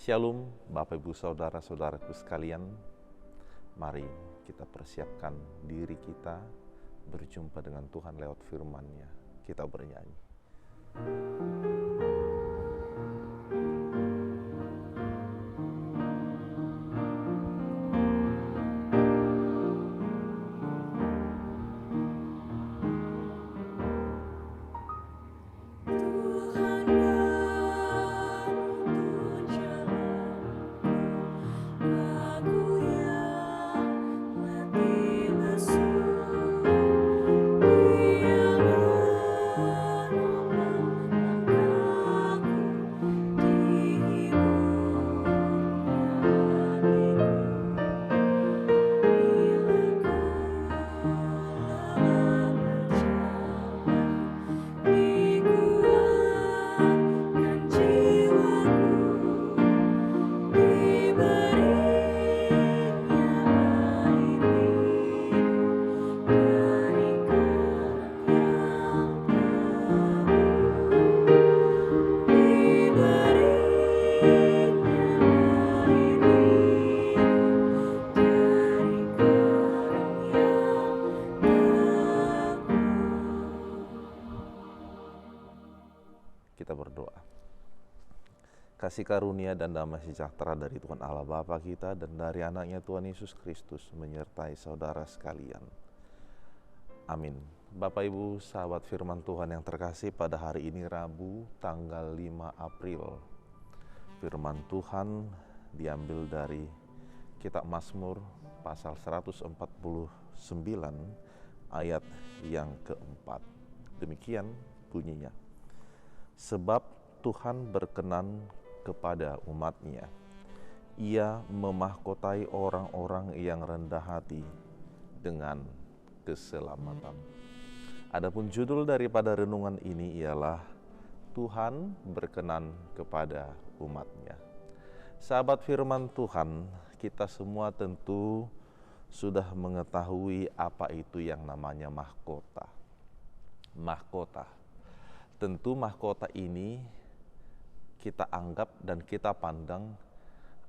Shalom Bapak Ibu Saudara-saudaraku sekalian. Mari kita persiapkan diri kita berjumpa dengan Tuhan lewat firman-Nya. Kita bernyanyi. Kita berdoa. Kasih karunia dan damai sejahtera dari Tuhan Allah Bapa kita dan dari anaknya Tuhan Yesus Kristus menyertai saudara sekalian. Amin. Bapak Ibu sahabat firman Tuhan yang terkasih, pada hari ini Rabu tanggal 5 April. Firman Tuhan diambil dari kitab Mazmur pasal 149 ayat yang keempat. Demikian bunyinya. Sebab Tuhan berkenan kepada umat-Nya. Ia memahkotai orang-orang yang rendah hati dengan keselamatan. Adapun judul daripada renungan ini ialah Tuhan berkenan kepada umat-Nya. Sahabat firman Tuhan, kita semua tentu sudah mengetahui apa itu yang namanya mahkota. Mahkota. Tentu mahkota ini kita anggap dan kita pandang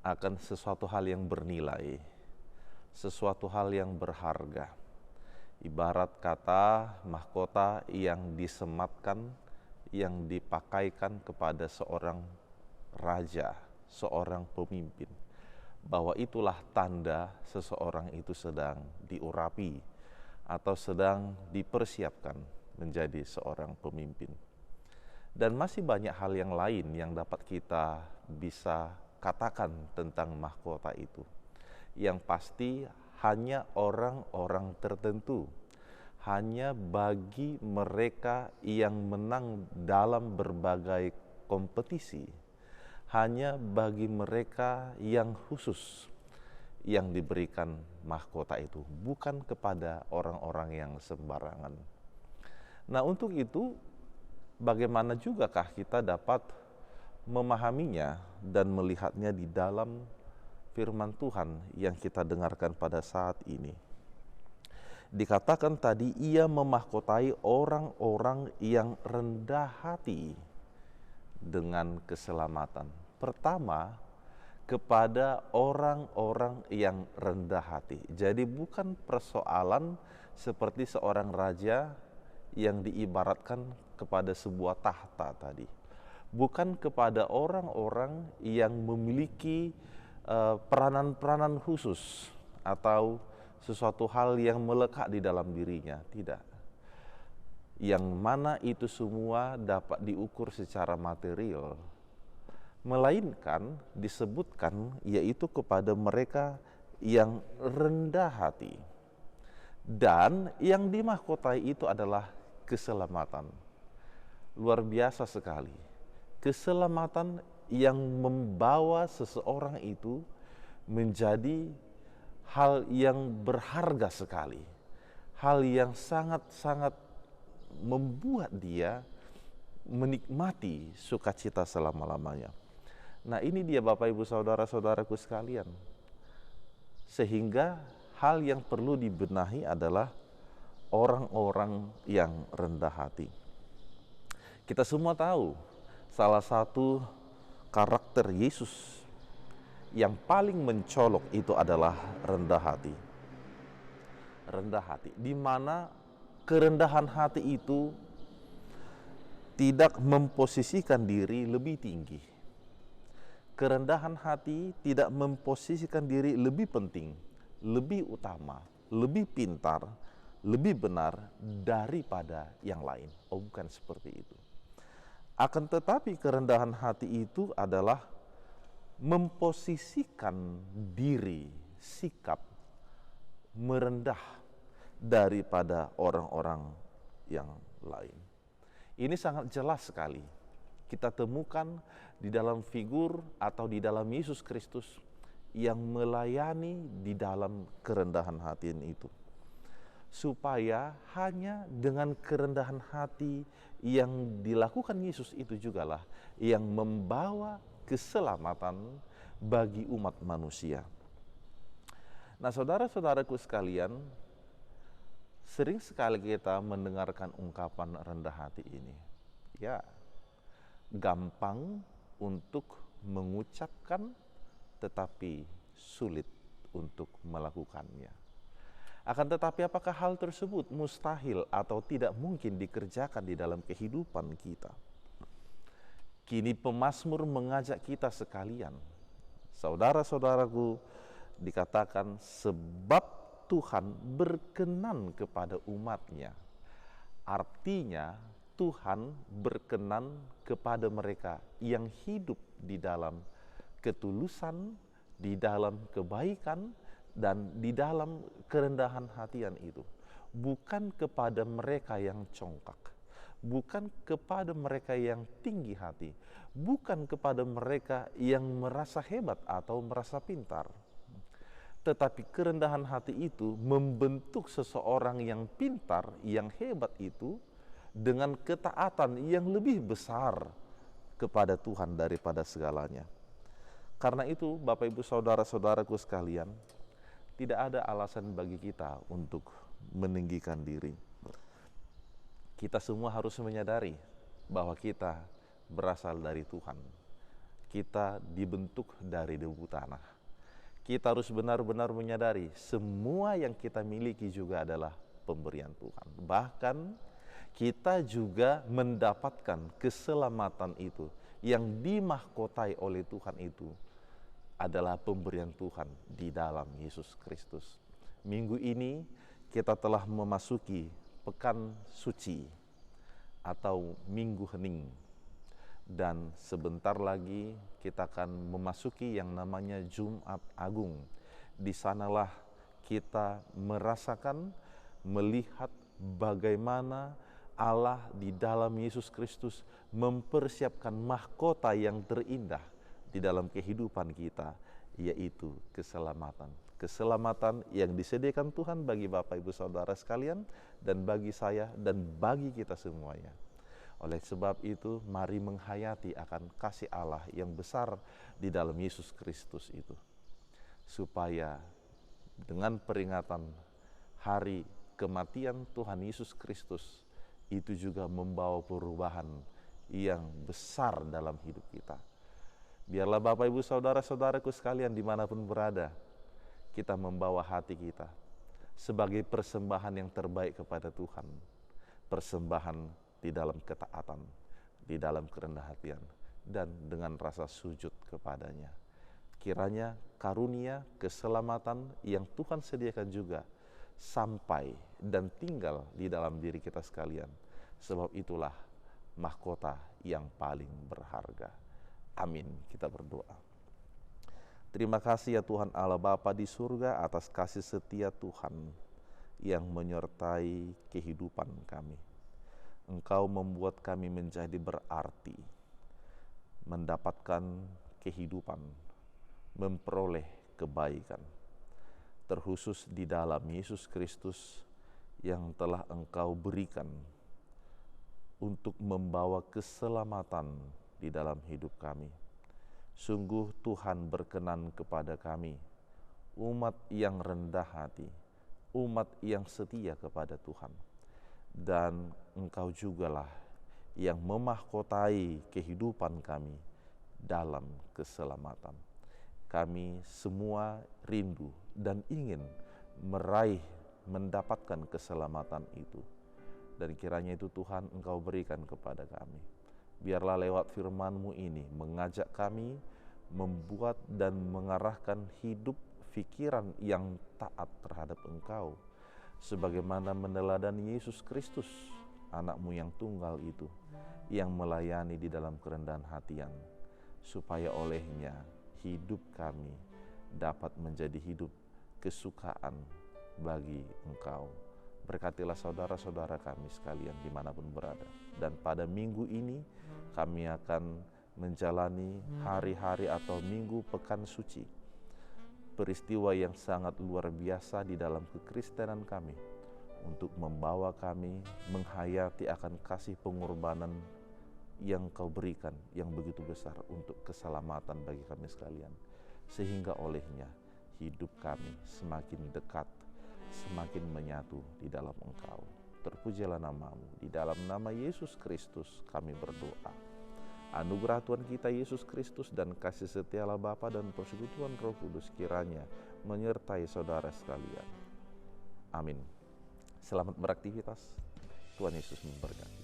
akan sesuatu hal yang bernilai, sesuatu hal yang berharga. Ibarat kata mahkota yang disematkan, yang dipakaikan kepada seorang raja, seorang pemimpin, bahwa itulah tanda seseorang itu sedang diurapi atau sedang dipersiapkan menjadi seorang pemimpin. Dan masih banyak hal yang lain yang dapat kita bisa katakan tentang mahkota itu. Yang pasti hanya orang-orang tertentu, hanya bagi mereka yang menang dalam berbagai kompetisi, hanya bagi mereka yang khusus yang diberikan mahkota itu, bukan kepada orang-orang yang sembarangan. Nah, untuk itu bagaimana jugakah kita dapat memahaminya dan melihatnya di dalam firman Tuhan yang kita dengarkan pada saat ini? Dikatakan tadi, ia memahkotai orang-orang yang rendah hati dengan keselamatan. Pertama, kepada orang-orang yang rendah hati. Jadi bukan persoalan seperti seorang raja yang diibaratkan kepada sebuah tahta tadi. Bukan kepada orang-orang yang memiliki peranan-peranan khusus atau sesuatu hal yang melekat di dalam dirinya, tidak. Yang mana itu semua dapat diukur secara material, melainkan disebutkan yaitu kepada mereka yang rendah hati. Dan yang dimahkotai itu adalah keselamatan. Luar biasa sekali. Keselamatan yang membawa seseorang itu menjadi hal yang berharga sekali. Hal yang sangat-sangat membuat dia menikmati sukacita selama-lamanya. Nah, ini dia Bapak Ibu Saudara-saudaraku sekalian. Sehingga hal yang perlu dibenahi adalah orang-orang yang rendah hati. Kita semua tahu salah satu karakter Yesus yang paling mencolok itu adalah rendah hati. Rendah hati, di mana kerendahan hati itu tidak memposisikan diri lebih tinggi. Kerendahan hati tidak memposisikan diri lebih penting, lebih utama, lebih pintar, lebih benar daripada yang lain. Oh, bukan seperti itu. Akan tetapi kerendahan hati itu adalah memposisikan diri, sikap merendah daripada orang-orang yang lain. Ini sangat jelas sekali kita temukan di dalam figur atau di dalam Yesus Kristus yang melayani di dalam kerendahan hati itu. Supaya hanya dengan kerendahan hati yang dilakukan Yesus itu jugalah yang membawa keselamatan bagi umat manusia. Nah, saudara-saudaraku sekalian, sering sekali kita mendengarkan ungkapan rendah hati ini. Ya, gampang untuk mengucapkan tetapi sulit untuk melakukannya. Akan tetapi apakah hal tersebut mustahil atau tidak mungkin dikerjakan di dalam kehidupan kita? Kini pemazmur mengajak kita sekalian, saudara-saudaraku, dikatakan sebab Tuhan berkenan kepada umatnya. Artinya Tuhan berkenan kepada mereka yang hidup di dalam ketulusan, di dalam kebaikan, dan di dalam kerendahan hatian itu. Bukan kepada mereka yang congkak, bukan kepada mereka yang tinggi hati, bukan kepada mereka yang merasa hebat atau merasa pintar. Tetapi kerendahan hati itu membentuk seseorang yang pintar, yang hebat itu dengan ketaatan yang lebih besar kepada Tuhan daripada segalanya. Karena itu, Bapak Ibu saudara-saudaraku sekalian, tidak ada alasan bagi kita untuk meninggikan diri. Kita semua harus menyadari bahwa kita berasal dari Tuhan. Kita dibentuk dari debu tanah. Kita harus benar-benar menyadari semua yang kita miliki juga adalah pemberian Tuhan. Bahkan kita juga mendapatkan keselamatan itu yang dimahkotai oleh Tuhan itu adalah pemberian Tuhan di dalam Yesus Kristus. Minggu ini kita telah memasuki pekan suci atau minggu hening. Dan sebentar lagi kita akan memasuki yang namanya Jumat Agung. Di sanalah kita merasakan, melihat bagaimana Allah di dalam Yesus Kristus mempersiapkan mahkota yang terindah di dalam kehidupan kita, yaitu keselamatan. Keselamatan yang disediakan Tuhan bagi Bapak Ibu Saudara sekalian, dan bagi saya, dan bagi kita semuanya. Oleh sebab itu, mari menghayati akan kasih Allah yang besar di dalam Yesus Kristus itu. Supaya dengan peringatan hari kematian Tuhan Yesus Kristus, itu juga membawa perubahan yang besar dalam hidup kita. Biarlah Bapak Ibu Saudara-saudaraku sekalian dimanapun berada, kita membawa hati kita sebagai persembahan yang terbaik kepada Tuhan. Persembahan di dalam ketaatan, di dalam kerendahan hatian, dan dengan rasa sujud kepadanya. Kiranya karunia keselamatan yang Tuhan sediakan juga sampai dan tinggal di dalam diri kita sekalian. Sebab itulah mahkota yang paling berharga. Amin. Kita berdoa. Terima kasih ya Tuhan Allah Bapa di surga atas kasih setia Tuhan yang menyertai kehidupan kami. Engkau membuat kami menjadi berarti, mendapatkan kehidupan, memperoleh kebaikan, terkhusus di dalam Yesus Kristus yang telah Engkau berikan untuk membawa keselamatan di dalam hidup kami. Sungguh Tuhan berkenan kepada kami, umat yang rendah hati, umat yang setia kepada Tuhan. Dan Engkau jugalah yang memahkotai kehidupan kami dalam keselamatan. Kami semua rindu dan ingin mendapatkan keselamatan itu. Dan kiranya itu Tuhan Engkau berikan kepada kami. Biarlah lewat firman-Mu ini mengajak kami membuat dan mengarahkan hidup pikiran yang taat terhadap Engkau, sebagaimana meneladani Yesus Kristus, anak-Mu yang tunggal itu, yang melayani di dalam kerendahan hatian, supaya olehnya hidup kami dapat menjadi hidup kesukaan bagi Engkau. Berkatilah saudara-saudara kami sekalian dimanapun berada. Dan pada minggu ini kami akan menjalani hari-hari atau minggu pekan suci, peristiwa yang sangat luar biasa di dalam kekristenan kami, untuk membawa kami menghayati akan kasih pengorbanan yang Kau berikan yang begitu besar untuk keselamatan bagi kami sekalian, sehingga olehnya hidup kami semakin dekat, semakin menyatu di dalam Engkau. Terpujilah nama-Mu. Di dalam nama Yesus Kristus kami berdoa. Anugerah Tuhan kita Yesus Kristus dan kasih setia Allah Bapa dan persekutuan Roh Kudus kiranya menyertai saudara sekalian. Amin. Selamat beraktivitas. Tuhan Yesus memberkati.